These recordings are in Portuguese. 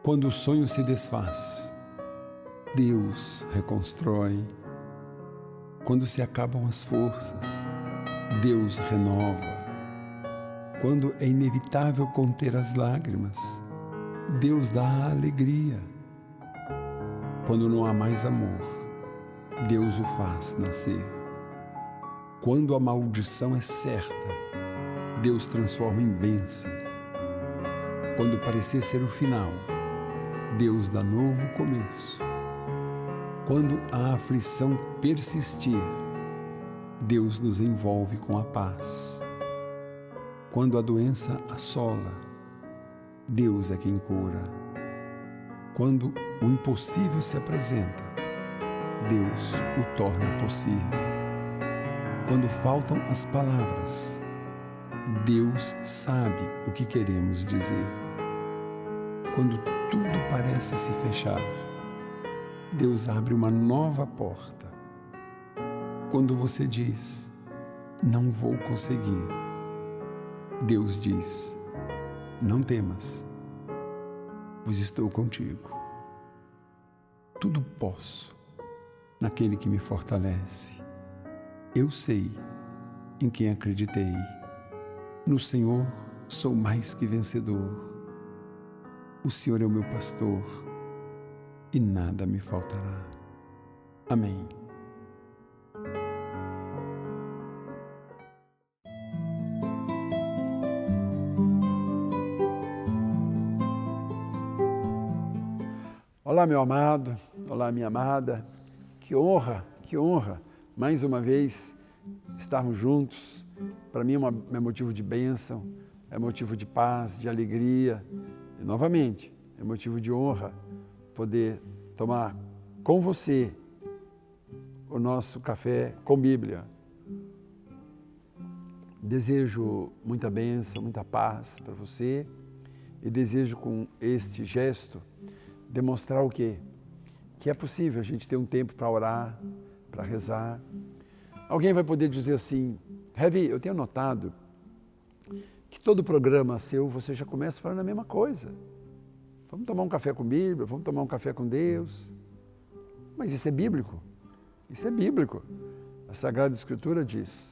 Quando o sonho se desfaz, Deus reconstrói. Quando se acabam as forças, Deus renova. Quando é inevitável conter as lágrimas, Deus dá a alegria. Quando não há mais amor, Deus o faz nascer. Quando a maldição é certa, Deus transforma em bênção. Quando parecer ser o final, Deus dá novo começo. Quando a aflição persistir, Deus nos envolve com a paz. Quando a doença assola, Deus é quem cura. Quando o impossível se apresenta, Deus o torna possível. Quando faltam as palavras, Deus sabe o que queremos dizer. Quando tudo parece se fechar, Deus abre uma nova porta. Quando você diz, não vou conseguir, Deus diz, não temas, pois estou contigo. Tudo posso naquele que me fortalece. Eu sei em quem acreditei. No Senhor sou mais que vencedor. O Senhor é o meu pastor e nada me faltará. Amém. Olá, meu amado, olá, minha amada. Que honra, mais uma vez, estarmos juntos. Para mim é motivo de bênção, é motivo de paz, de alegria. E, novamente, é motivo de honra poder tomar com você o nosso café com Bíblia. Desejo muita bênção, muita paz para você e desejo com este gesto demonstrar o quê? Que é possível a gente ter um tempo para orar, para rezar. Alguém vai poder dizer assim, Heavy, eu tenho notado que todo programa seu, você já começa falando a mesma coisa. Vamos tomar um café com Bíblia, vamos tomar um café com Deus. Mas isso é bíblico. Isso é bíblico. A Sagrada Escritura diz,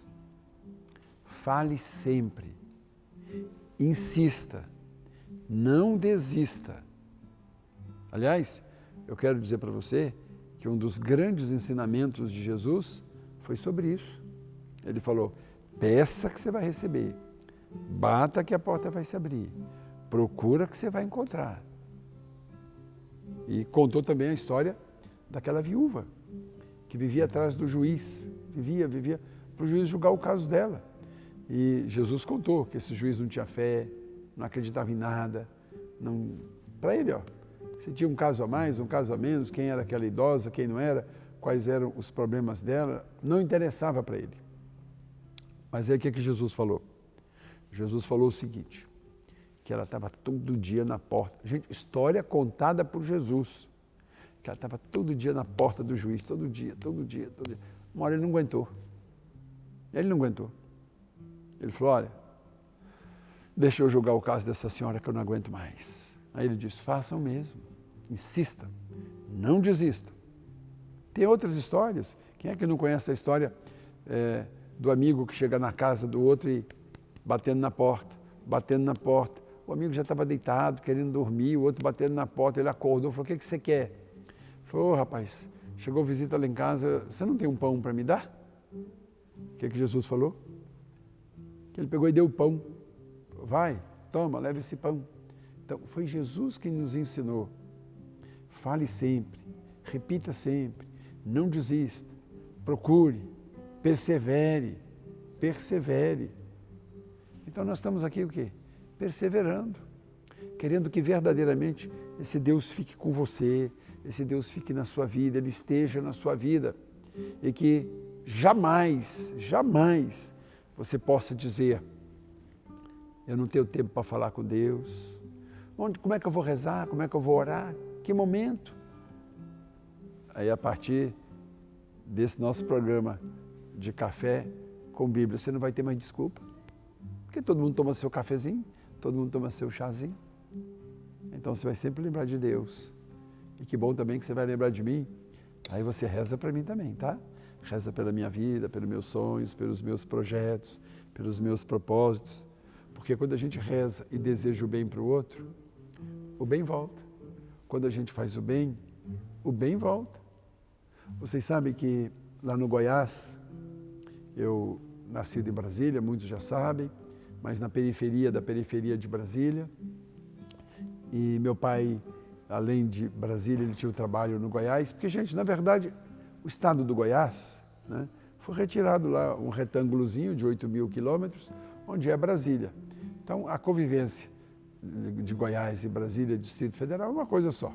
fale sempre, insista, não desista. Aliás, eu quero dizer para você que um dos grandes ensinamentos de Jesus foi sobre isso. Ele falou, peça que você vai receber, bata que a porta vai se abrir, procura que você vai encontrar. E contou também a história daquela viúva que vivia atrás do juiz, vivia para o juiz julgar o caso dela. E Jesus contou que esse juiz não tinha fé, não acreditava em nada. Para ele, se tinha um caso a mais, um caso a menos, quem era aquela idosa, quem não era, quais eram os problemas dela, não interessava para ele. Mas aí o que Jesus falou? Jesus falou o seguinte, que ela estava todo dia na porta. Gente, história contada por Jesus. Que ela estava todo dia na porta do juiz, todo dia. Uma hora ele não aguentou. Ele falou, olha, deixa eu julgar o caso dessa senhora que eu não aguento mais. Aí ele disse, façam mesmo, insista, não desista. Tem outras histórias. Quem é que não conhece a história do amigo que chega na casa do outro e batendo na porta. O amigo já estava deitado, querendo dormir, o outro batendo na porta, ele acordou, falou, o que você quer? Ele falou, rapaz, chegou visita lá em casa, você não tem um pão para me dar? O que Jesus falou? Que ele pegou e deu o pão. Vai, toma, leva esse pão. Então, foi Jesus que nos ensinou. Fale sempre, repita sempre, não desista, procure, persevere. Então, nós estamos aqui o quê? Perseverando, querendo que verdadeiramente esse Deus fique com você, esse Deus fique na sua vida, Ele esteja na sua vida e que jamais você possa dizer, eu não tenho tempo para falar com Deus, como é que eu vou rezar, como é que eu vou orar, que momento? Aí a partir desse nosso programa de café com Bíblia, você não vai ter mais desculpa, porque todo mundo toma seu cafezinho, todo mundo toma seu chazinho. Então você vai sempre lembrar de Deus. E que bom também que você vai lembrar de mim. Aí você reza para mim também, tá? Reza pela minha vida, pelos meus sonhos, pelos meus projetos, pelos meus propósitos. Porque quando a gente reza e deseja o bem para o outro, o bem volta. Quando a gente faz o bem volta. Vocês sabem que lá no Goiás, eu nascido em Brasília, muitos já sabem, mas na periferia da periferia de Brasília. E meu pai, além de Brasília, ele tinha um trabalho no Goiás, porque, gente, na verdade, o estado do Goiás, né, foi retirado lá um retângulozinho de 8.000 quilômetros, onde é Brasília. Então, a convivência de Goiás e Brasília, Distrito Federal, é uma coisa só.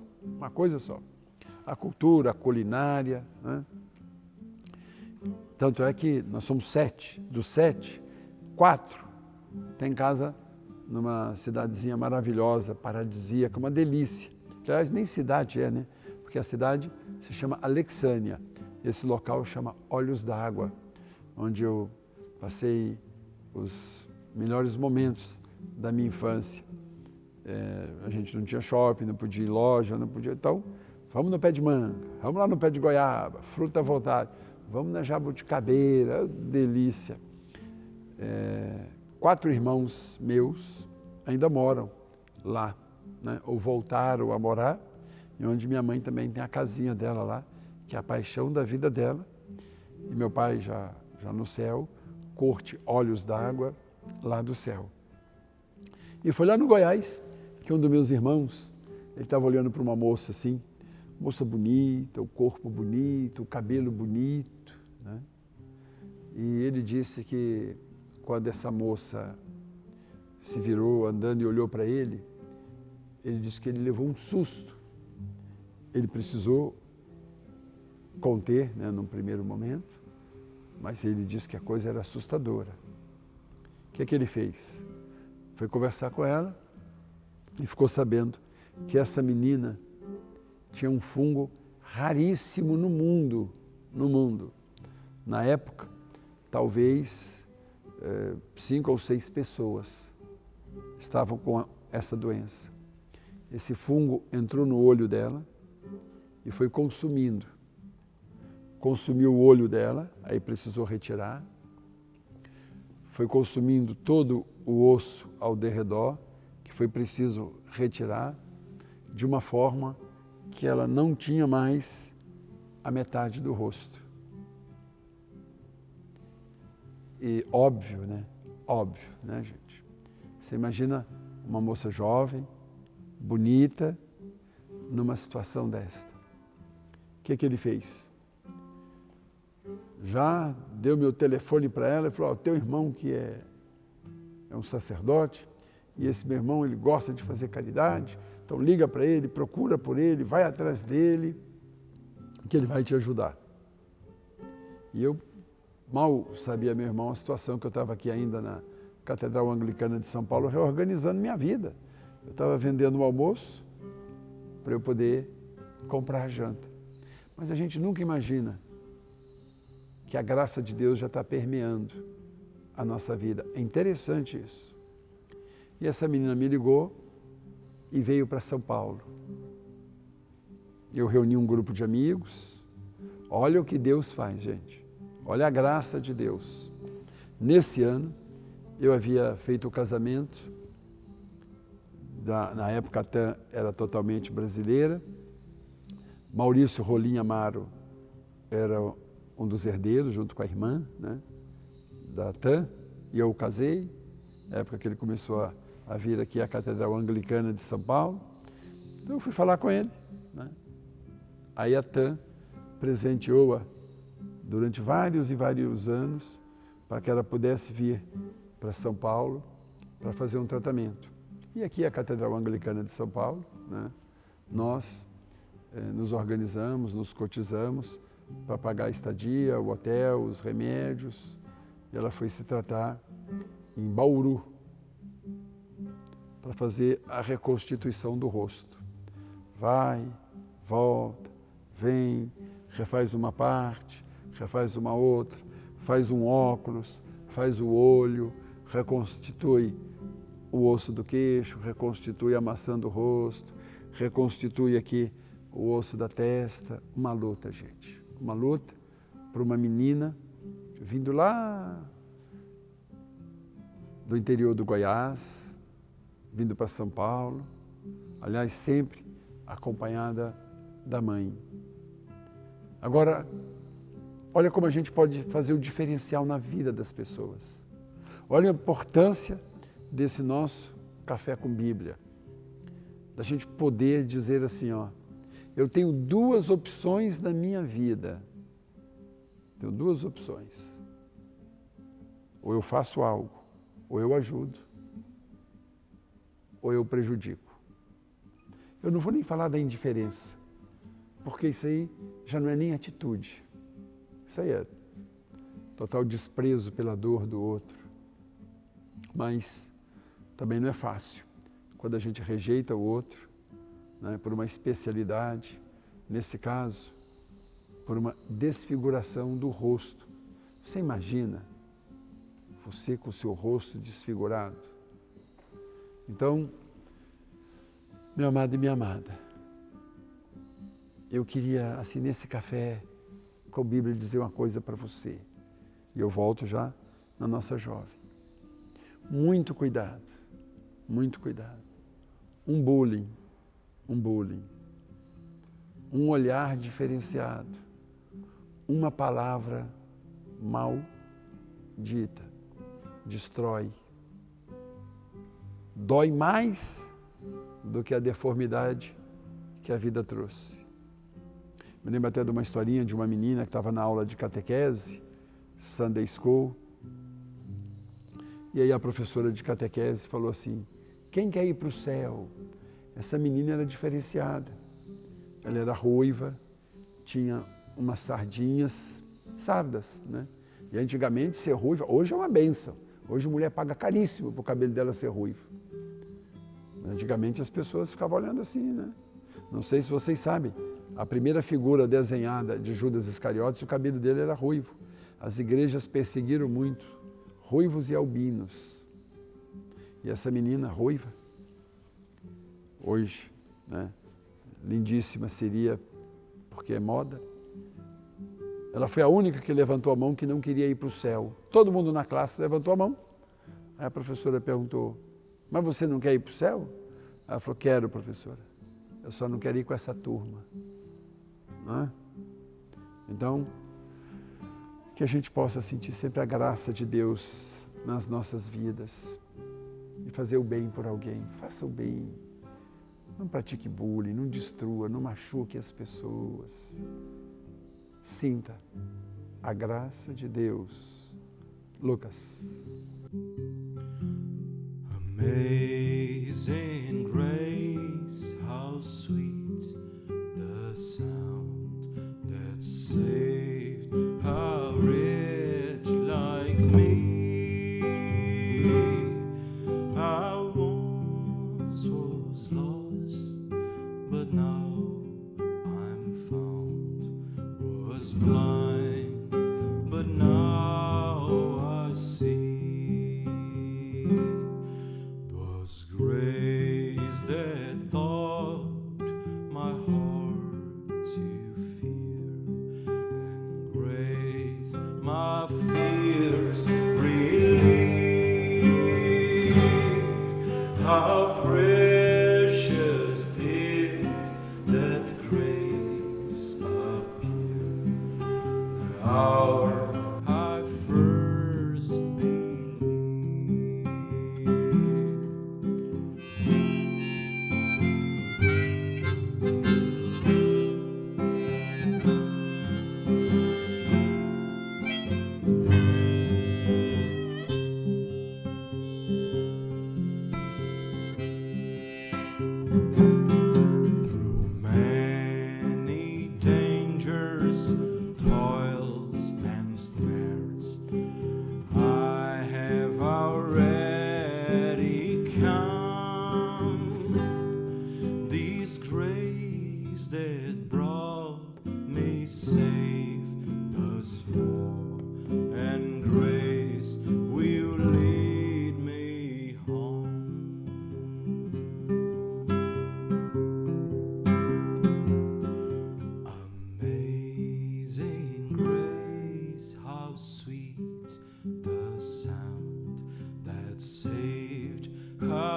A cultura, a culinária, né? Tanto é que nós somos 7, dos 7, 4 tem casa numa cidadezinha maravilhosa, paradisíaca, uma delícia. Aliás, nem cidade é, né? Porque a cidade se chama Alexânia. Esse local chama Olhos d'Água, onde eu passei os melhores momentos da minha infância. A gente não tinha shopping, não podia ir em loja, não podia. Então, vamos no pé de manga, vamos lá no pé de goiaba, fruta à vontade, vamos na jabuticabeira, delícia. 4 irmãos meus ainda moram lá, né? Ou voltaram a morar, e onde minha mãe também tem a casinha dela lá, que é a paixão da vida dela. E meu pai já no céu, curte Olhos d'Água lá do céu. E foi lá no Goiás que um dos meus irmãos, ele estava olhando para uma moça assim, moça bonita, o corpo bonito, o cabelo bonito, né? E ele disse que quando essa moça se virou andando e olhou para ele disse que ele levou um susto. Ele precisou conter, né, num primeiro momento, mas ele disse que a coisa era assustadora. O que é que ele fez? Foi conversar com ela e ficou sabendo que essa menina tinha um fungo raríssimo no mundo. Na época, talvez 5 ou 6 pessoas estavam com essa doença. Esse fungo entrou no olho dela e foi consumindo. Consumiu o olho dela, aí precisou retirar. Foi consumindo todo o osso ao derredor, que foi preciso retirar, de uma forma que ela não tinha mais a metade do rosto. E óbvio, né, gente? Você imagina uma moça jovem, bonita, numa situação desta. O que ele fez? Já deu meu telefone para ela e falou, teu irmão que é um sacerdote, e esse meu irmão ele gosta de fazer caridade, então liga para ele, procura por ele, vai atrás dele, que ele vai te ajudar. E eu mal sabia, meu irmão, a situação que eu estava aqui ainda na Catedral Anglicana de São Paulo, reorganizando minha vida. Eu estava vendendo o almoço para eu poder comprar a janta. Mas a gente nunca imagina que a graça de Deus já está permeando a nossa vida. É interessante isso. E essa menina me ligou e veio para São Paulo. Eu reuni um grupo de amigos. Olha o que Deus faz, gente. Olha a graça de Deus. Nesse ano, eu havia feito o casamento. Na época, a TAM era totalmente brasileira. Maurício Rolim Amaro era um dos herdeiros, junto com a irmã, né, da TAM. E eu o casei, na época que ele começou a vir aqui à Catedral Anglicana de São Paulo. Então eu fui falar com ele, né? Aí a TAM presenteou-a durante vários e vários anos para que ela pudesse vir para São Paulo para fazer um tratamento. E aqui a Catedral Anglicana de São Paulo, né, nós nos organizamos, nos cotizamos para pagar a estadia, o hotel, os remédios. E ela foi se tratar em Bauru para fazer a reconstituição do rosto. Vai, volta, vem, refaz uma parte, refaz uma outra, faz um óculos, faz o olho, reconstitui o osso do queixo, reconstitui a maçã do rosto, reconstitui aqui o osso da testa. Uma luta, gente. Uma luta para uma menina vindo lá do interior do Goiás, vindo para São Paulo, aliás, sempre acompanhada da mãe. Agora, olha como a gente pode fazer o diferencial na vida das pessoas. Olha a importância desse nosso Café com Bíblia. Da gente poder dizer assim, ó, eu tenho duas opções na minha vida. Tenho duas opções. Ou eu faço algo, ou eu ajudo, ou eu prejudico. Eu não vou nem falar da indiferença, porque isso aí já não é nem atitude. Isso aí é total desprezo pela dor do outro. Mas também não é fácil quando a gente rejeita o outro, né, por uma especialidade, nesse caso, por uma desfiguração do rosto. Você imagina você com o seu rosto desfigurado? Então, meu amado e minha amada, eu queria, assim, nesse café com a Bíblia, dizer uma coisa para você. E eu volto já na nossa jovem. Muito cuidado, muito cuidado. Um bullying, um olhar diferenciado, uma palavra mal dita, destrói. Dói mais do que a deformidade que a vida trouxe. Me lembro até de uma historinha de uma menina que estava na aula de catequese, Sunday School, e aí a professora de catequese falou assim, quem quer ir para o céu? Essa menina era diferenciada. Ela era ruiva, tinha umas sardas, né? E antigamente ser ruiva, hoje é uma bênção. Hoje a mulher paga caríssimo para o cabelo dela ser ruivo. Mas antigamente as pessoas ficavam olhando assim, né? Não sei se vocês sabem, a primeira figura desenhada de Judas Iscariotes, o cabelo dele era ruivo. As igrejas perseguiram muito ruivos e albinos. E essa menina ruiva, hoje, né, lindíssima seria, porque é moda, ela foi a única que levantou a mão que não queria ir para o céu. Todo mundo na classe levantou a mão. Aí a professora perguntou, mas você não quer ir para o céu? Ela falou, quero, professora. Eu só não quero ir com essa turma. Não é? Então, que a gente possa sentir sempre a graça de Deus nas nossas vidas e fazer o bem por alguém. Faça o bem. Não pratique bullying, não destrua, não machuque as pessoas. Sinta a graça de Deus. Lucas. Amazing grace, how sweet the sound that saved a wretch like me. I once was lost, but now I'm found. Was blind, but now I see. 'Twas grace that taught my heart to fear, and grace my fears relieved. How precious did that grace appear, the hour I first believed. Through many dangers, toils and snares, I have already come. This grace that brought me safe thus far, and grace will lead me home.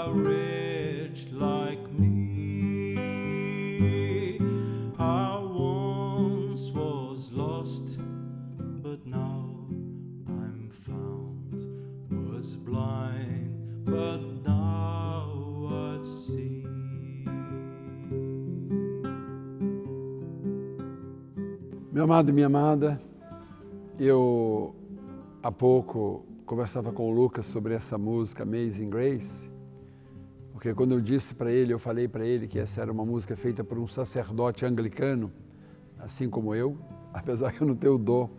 a wretch like me. I once was lost, but now I'm found. Was blind, but now I see. Meu amado e minha amada, eu há pouco conversava com o Lucas sobre essa música Amazing Grace, porque quando eu disse para ele, eu falei para ele que essa era uma música feita por um sacerdote anglicano, assim como eu, apesar que eu não tenho dom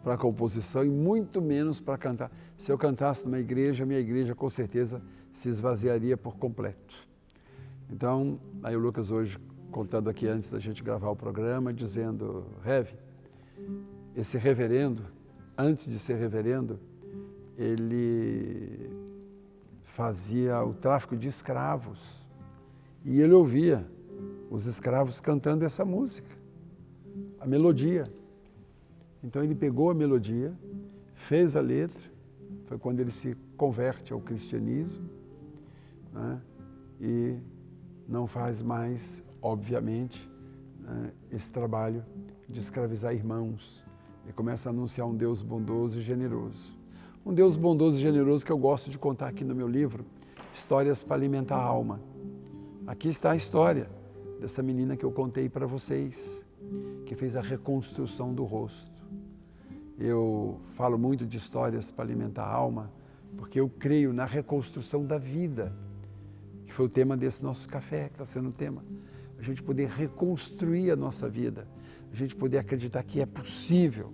para composição e muito menos para cantar. Se eu cantasse numa igreja, minha igreja com certeza se esvaziaria por completo. Então, aí o Lucas hoje contando aqui antes da gente gravar o programa, dizendo, Rev, esse reverendo, antes de ser reverendo, ele fazia o tráfico de escravos e ele ouvia os escravos cantando essa música, a melodia. Então ele pegou a melodia, fez a letra, foi quando ele se converte ao cristianismo, né? E não faz mais, obviamente, né, esse trabalho de escravizar irmãos e começa a anunciar um Deus bondoso e generoso. Um Deus bondoso e generoso que eu gosto de contar aqui no meu livro, Histórias para Alimentar a Alma. Aqui está a história dessa menina que eu contei para vocês, que fez a reconstrução do rosto. Eu falo muito de histórias para alimentar a alma, porque eu creio na reconstrução da vida, que foi o tema desse nosso café, que está sendo o tema. A gente poder reconstruir a nossa vida, a gente poder acreditar que é possível,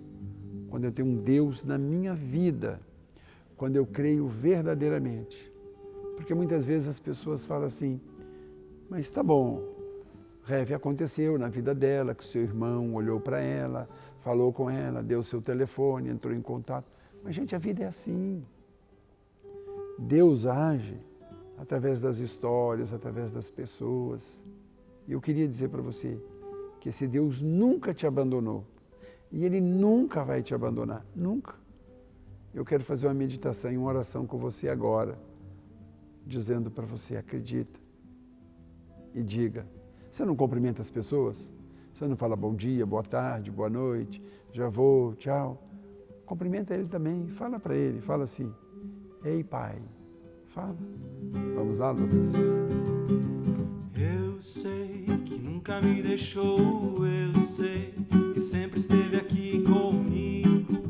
quando eu tenho um Deus na minha vida, quando eu creio verdadeiramente. Porque muitas vezes as pessoas falam assim, mas tá bom, Rev, aconteceu na vida dela, que seu irmão olhou para ela, falou com ela, deu seu telefone, entrou em contato. Mas, gente, a vida é assim. Deus age através das histórias, através das pessoas. E eu queria dizer para você que esse Deus nunca te abandonou. E Ele nunca vai te abandonar, nunca. Eu quero fazer uma meditação e uma oração com você agora, dizendo para você, acredita e diga. Você não cumprimenta as pessoas? Você não fala bom dia, boa tarde, boa noite, já vou, tchau. Cumprimenta ele também, fala para ele, fala assim, ei pai, fala. Vamos lá, Lucas? Eu sei que nunca me deixou, eu sei que sempre esteve aqui comigo,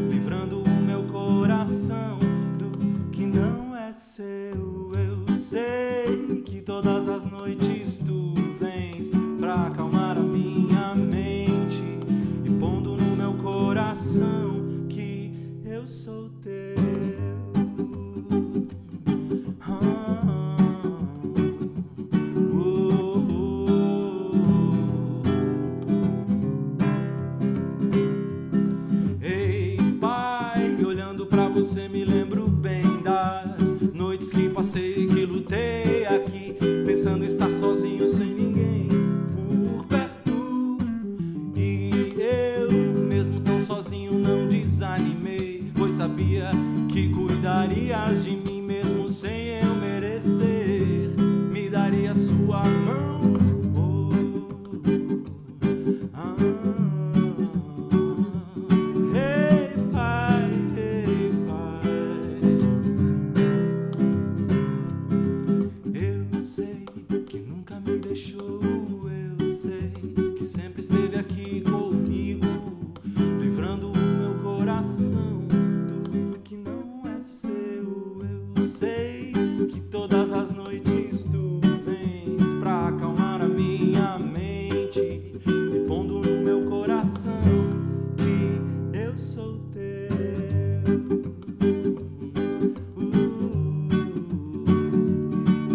livrando o meu coração do que não é seu. Eu sei que todas as noites tu vens pra acalmar a minha mente e pondo no meu coração que eu sou teu. Ei, pai, olhando pra você me lembro bem das noites que passei, que lutei aqui, pensando estar sozinho sem ninguém por perto. E eu, mesmo tão sozinho, não desanimei, pois sabia que cuidarias de mim mesmo sem eu merecer. Me daria sua mão. Hey, pai, hey, pai. Eu sei que nunca me deixou, eu sei que sempre esteve aqui comigo, livrando o meu coração do que não é seu. Eu sei que todas as noites tu vens pra acalmar a minha mente e pondo no meu coração que eu sou teu.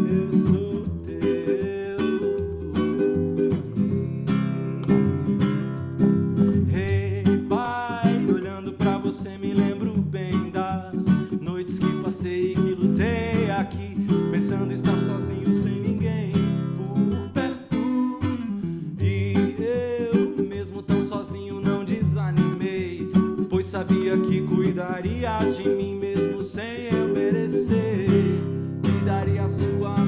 Eu sou teu. Hey, pai, olhando pra você me lembro bem das noites que passei e que lutei aqui, pensando estar sozinho sem ninguém por perto. E eu, mesmo tão sozinho, não desanimei, pois sabia que cuidarias de mim mesmo sem eu merecer. Me daria sua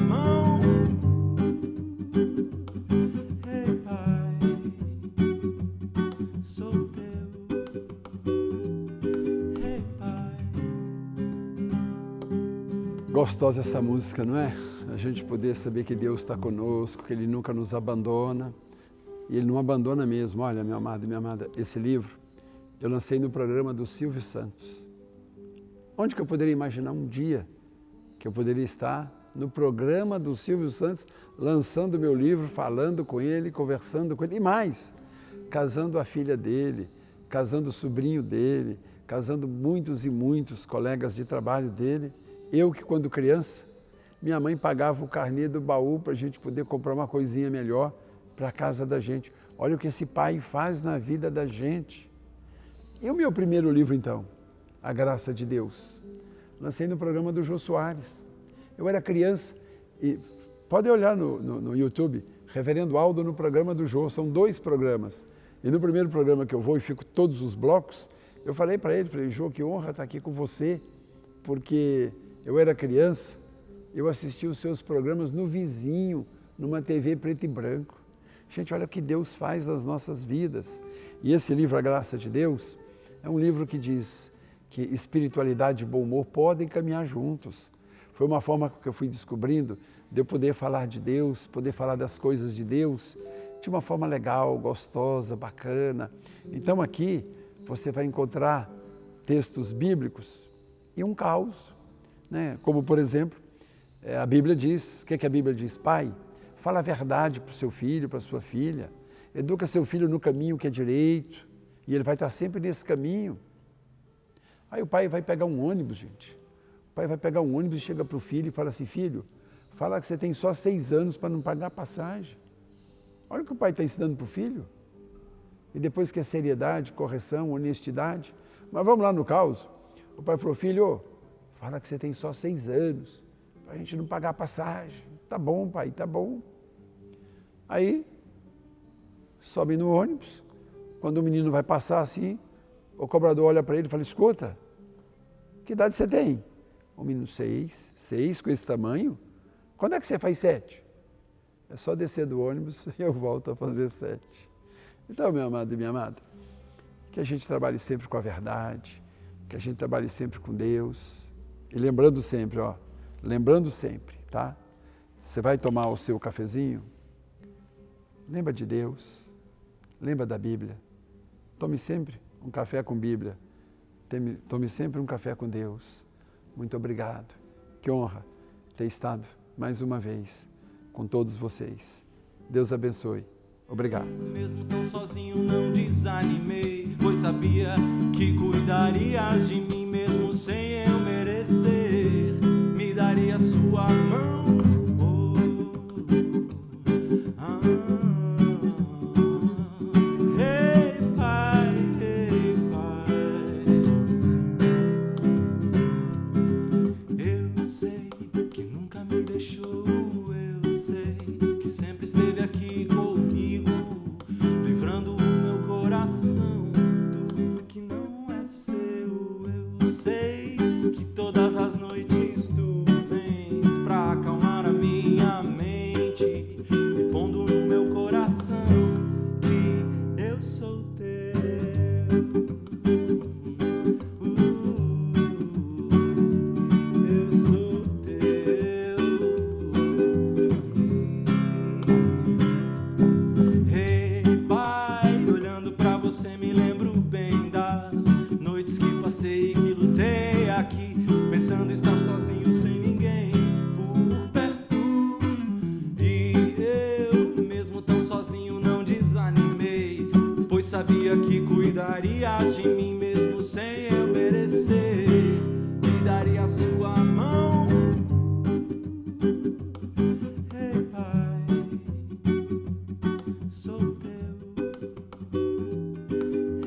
Gostosa essa música, não é? A gente poder saber que Deus está conosco, que Ele nunca nos abandona. E Ele não abandona mesmo. Olha, meu amado e minha amada, esse livro eu lancei no programa do Silvio Santos. Onde que eu poderia imaginar um dia que eu poderia estar no programa do Silvio Santos, lançando meu livro, falando com ele, conversando com ele, e mais, casando a filha dele, casando o sobrinho dele, casando muitos e muitos colegas de trabalho dele. Eu que, quando criança, minha mãe pagava o carnê do baú para a gente poder comprar uma coisinha melhor para a casa da gente. Olha o que esse pai faz na vida da gente. E o meu primeiro livro, então? A Graça de Deus. Lancei no programa do Jô Soares. Eu era criança e pode olhar no YouTube, Reverendo Aldo no programa do Jô, são 2 programas. E no primeiro programa que eu vou e fico todos os blocos, eu falei para ele, falei, Jô, que honra estar aqui com você, porque eu era criança, eu assisti os seus programas no vizinho, numa TV preto e branco. Gente, olha o que Deus faz nas nossas vidas. E esse livro, A Graça de Deus, é um livro que diz que espiritualidade e bom humor podem caminhar juntos. Foi uma forma que eu fui descobrindo de eu poder falar de Deus, poder falar das coisas de Deus, de uma forma legal, gostosa, bacana. Então aqui você vai encontrar textos bíblicos e um caos, né? Como por exemplo, a Bíblia diz, o que a Bíblia diz? Pai, fala a verdade para o seu filho, para a sua filha, educa seu filho no caminho que é direito, e ele vai estar sempre nesse caminho. Aí o pai vai pegar um ônibus, gente. O pai vai pegar um ônibus e chega para o filho e fala assim, filho, fala que você tem só 6 anos para não pagar a passagem. Olha o que o pai está ensinando para o filho. E depois que é seriedade, correção, honestidade. Mas vamos lá no caos. O pai falou, filho, fala que você tem só 6 anos para a gente não pagar a passagem. Tá bom, pai, tá bom. Aí, sobe no ônibus. Quando o menino vai passar assim, o cobrador olha para ele e fala, escuta, que idade você tem? O menino, 6 com esse tamanho? Quando é que você faz 7? É só descer do ônibus e eu volto a fazer 7. Então, meu amado e minha amada, que a gente trabalhe sempre com a verdade, que a gente trabalhe sempre com Deus. E lembrando sempre, tá? Você vai tomar o seu cafezinho, lembra de Deus, lembra da Bíblia. Tome sempre um café com Bíblia, tome sempre um café com Deus. Muito obrigado. Que honra ter estado mais uma vez com todos vocês. Deus abençoe. Obrigado. Mesmo tão sozinho não desanimei, pois sabia que cuidarias de mim mesmo sem eu merecer. Me daria sua mão. Sabia que cuidarias de mim mesmo sem eu merecer. Me daria a sua mão. Ei, Pai, sou teu.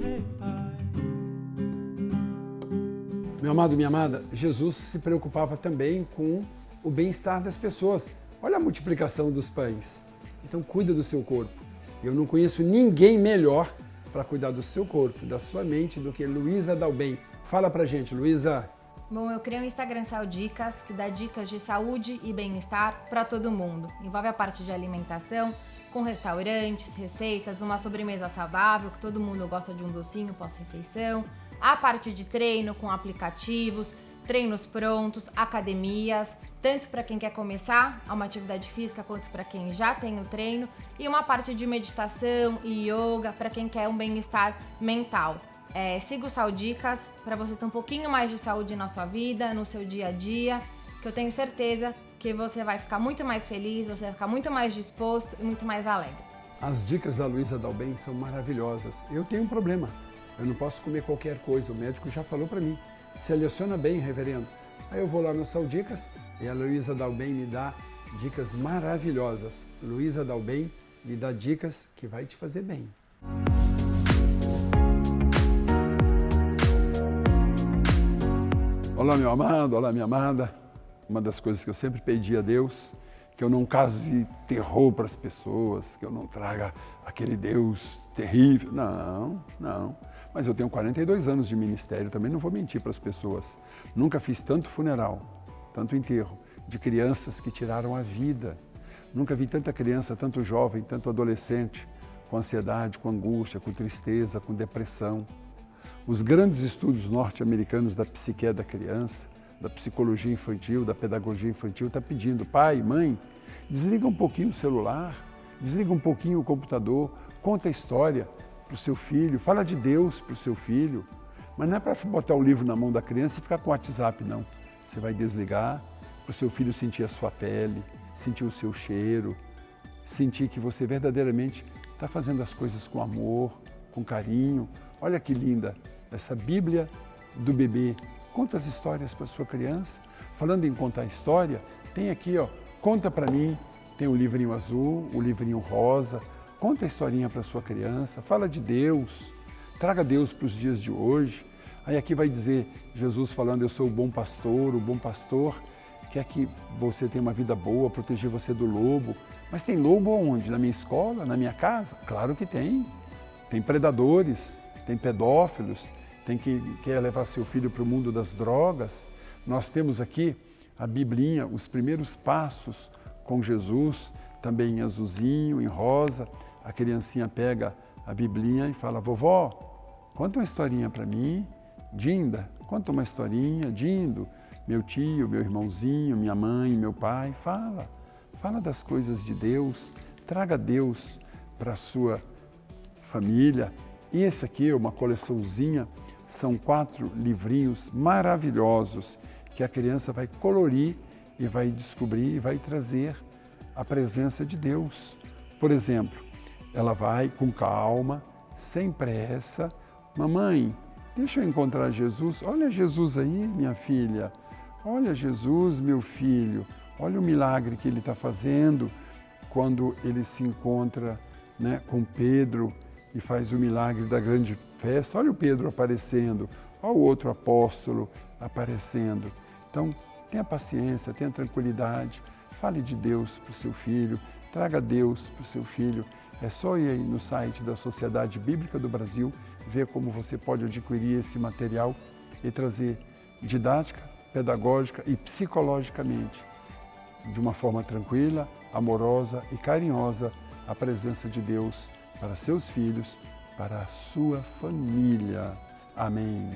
Ei, Pai. Meu amado, minha amada, Jesus se preocupava também com o bem-estar das pessoas. Olha a multiplicação dos pães. Então cuida do seu corpo. Eu não conheço ninguém melhor para cuidar do seu corpo, da sua mente, do que Luísa Dalben. Fala pra gente, Luísa. Bom, eu criei um Instagram Saudicas, que dá dicas de saúde e bem-estar para todo mundo. Envolve a parte de alimentação, com restaurantes, receitas, uma sobremesa saudável, que todo mundo gosta de um docinho pós-refeição. A parte de treino com aplicativos, treinos prontos, academias, tanto para quem quer começar a uma atividade física quanto para quem já tem o treino, e uma parte de meditação e yoga para quem quer um bem-estar mental. Siga o Saudicas para você ter um pouquinho mais de saúde na sua vida, no seu dia a dia, que eu tenho certeza que você vai ficar muito mais feliz, você vai ficar muito mais disposto e muito mais alegre. As dicas da Luísa Dalben são maravilhosas. Eu tenho um problema, eu não posso comer qualquer coisa, o médico já falou para mim. Seleciona bem, reverendo. Aí eu vou lá no Saudicas e a Luísa Dalben me dá dicas maravilhosas. Luísa Dalben me dá dicas que vai te fazer bem. Olá, meu amado, olá, minha amada. Uma das coisas que eu sempre pedi a Deus, que eu não cause terror para as pessoas, que eu não traga aquele Deus terrível. Não. Mas eu tenho 42 anos de ministério, também não vou mentir para as pessoas. Nunca fiz tanto funeral, tanto enterro, de crianças que tiraram a vida. Nunca vi tanta criança, tanto jovem, tanto adolescente, com ansiedade, com angústia, com tristeza, com depressão. Os grandes estudos norte-americanos da psique da criança, da psicologia infantil, da pedagogia infantil, está pedindo, pai, mãe, desliga um pouquinho o celular, desliga um pouquinho o computador, conta a história para o seu filho, fala de Deus para o seu filho, mas não é para botar o livro na mão da criança e ficar com o WhatsApp, não. Você vai desligar para o seu filho sentir a sua pele, sentir o seu cheiro, sentir que você verdadeiramente está fazendo as coisas com amor, com carinho. Olha que linda essa Bíblia do bebê. Conta as histórias para a sua criança. Falando em contar história, tem aqui, conta para mim, tem o livrinho azul, o livrinho rosa. Conta a historinha para a sua criança, fala de Deus, traga Deus para os dias de hoje. Aí aqui vai dizer, Jesus falando, eu sou o bom pastor quer que você tenha uma vida boa, proteger você do lobo. Mas tem lobo onde? Na minha escola, na minha casa? Claro que tem. Tem predadores, tem pedófilos, tem quem quer levar seu filho para o mundo das drogas. Nós temos aqui a Biblinha, os primeiros passos com Jesus, também em azulzinho, em rosa. A criancinha pega a Biblinha e fala, vovó, conta uma historinha para mim. Dinda, conta uma historinha. Dindo, meu tio, meu irmãozinho, minha mãe, meu pai, fala das coisas de Deus, traga Deus para a sua família. E esse aqui é uma coleçãozinha, são 4 livrinhos maravilhosos que a criança vai colorir e vai descobrir e vai trazer a presença de Deus. Por exemplo, ela vai com calma, sem pressa, mamãe, deixa eu encontrar Jesus, olha Jesus aí, minha filha, olha Jesus, meu filho, olha o milagre que ele está fazendo quando ele se encontra, com Pedro e faz o milagre da grande festa. Olha o Pedro aparecendo, olha o outro apóstolo aparecendo. Então, tenha paciência, tenha tranquilidade, fale de Deus para o seu filho, traga Deus para o seu filho. É só ir aí no site da Sociedade Bíblica do Brasil, ver como você pode adquirir esse material e trazer didática, pedagógica e psicologicamente, de uma forma tranquila, amorosa e carinhosa, a presença de Deus para seus filhos, para a sua família. Amém.